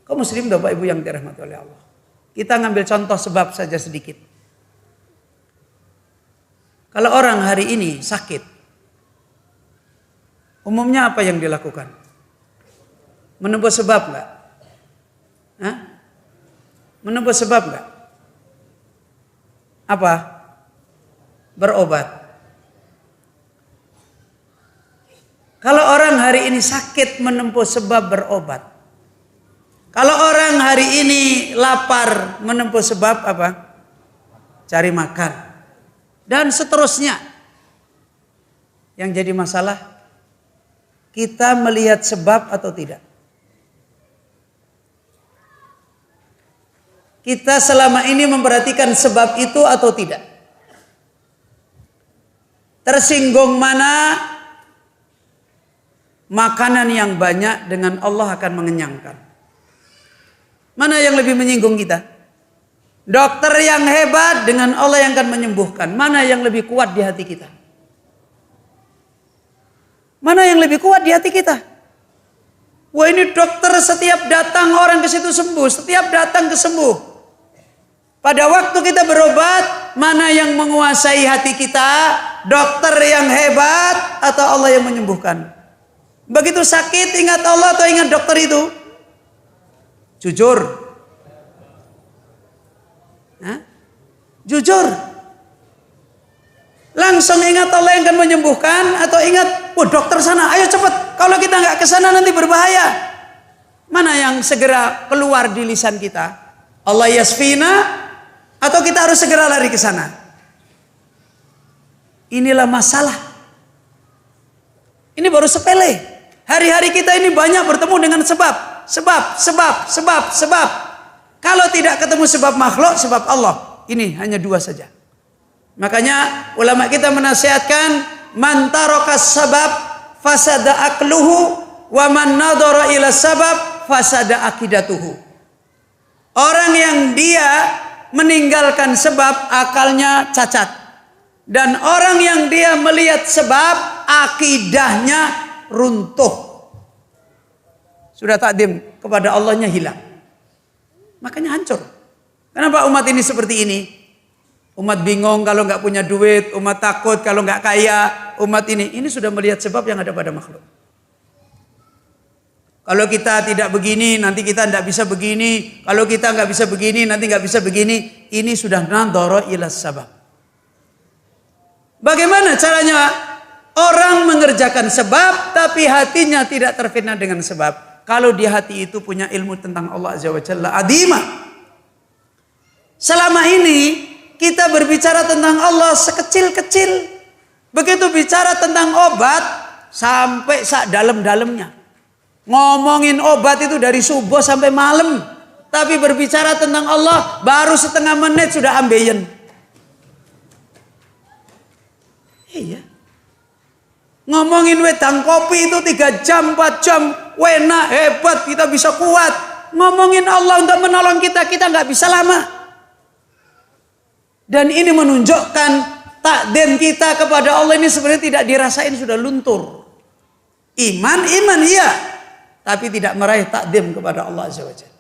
Kaum muslim Bapak Ibu yang dirahmati oleh Allah. Kita ngambil contoh sebab saja sedikit. Kalau orang hari ini sakit, umumnya apa yang dilakukan? Menempuh sebab enggak? Hah? Menempuh sebab enggak? Apa? Berobat. Kalau orang hari ini sakit, menempuh sebab berobat. Kalau orang hari ini lapar, menempuh sebab apa? Cari makan. Dan seterusnya. Yang jadi masalah, kita melihat sebab atau tidak. Kita selama ini memperhatikan sebab itu atau tidak. Tersinggung mana makanan yang banyak dengan Allah akan mengenyangkan. Mana yang lebih menyinggung kita? Dokter yang hebat dengan Allah yang akan menyembuhkan. Mana yang lebih kuat di hati kita? Mana yang lebih kuat di hati kita? Wah, ini dokter setiap datang orang ke situ sembuh, setiap datang kesembuh. Pada waktu kita berobat, mana yang menguasai hati kita? Dokter yang hebat atau Allah yang menyembuhkan? Begitu sakit ingat Allah atau ingat dokter itu? Jujur. Hah? Jujur. Langsung ingat Allah yang akan menyembuhkan atau ingat, dokter sana, ayo cepat. Kalau kita nggak ke sana nanti berbahaya. Mana yang segera keluar di lisan kita? Allah yasfina atau kita harus segera lari ke sana? Inilah masalah. Ini baru sepele. Hari-hari kita ini banyak bertemu dengan sebab. Sebab. Kalau tidak ketemu sebab makhluk, sebab Allah. Ini hanya dua saja. Makanya ulama kita menasihatkan, man tarokas sabab fasada akluhu wa man nadara ila sabab fasada akidatuhu. Orang yang dia meninggalkan sebab, akalnya cacat. Dan orang yang dia melihat sebab, akidahnya runtuh. Sudah takdim kepada Allahnya hilang. Makanya hancur. Kenapa umat ini seperti ini? Umat bingung kalau nggak punya duit, umat takut kalau nggak kaya, umat ini sudah melihat sebab yang ada pada makhluk. Kalau kita tidak begini, nanti kita tidak bisa begini. Kalau kita nggak bisa begini, nanti nggak bisa begini. Ini sudah nadhara ila sabab. Bagaimana caranya orang mengerjakan sebab, tapi hatinya tidak terfitnah dengan sebab? Kalau di hati itu punya ilmu tentang Allah Azza wa Jalla adimah. Selama ini kita berbicara tentang Allah sekecil-kecil. Begitu bicara tentang obat sampai sak dalam-dalamnya. Ngomongin obat itu dari subuh sampai malam. Tapi berbicara tentang Allah baru setengah menit sudah ambeien. Iya. Ngomongin wedang kopi itu 3 jam, 4 jam. Wena, hebat, kita bisa kuat. Ngomongin Allah untuk menolong kita, kita nggak bisa lama. Dan ini menunjukkan takdim kita kepada Allah ini sebenarnya tidak dirasain, sudah luntur. Iman iya. Tapi tidak meraih takdim kepada Allah Azza wa Jalla.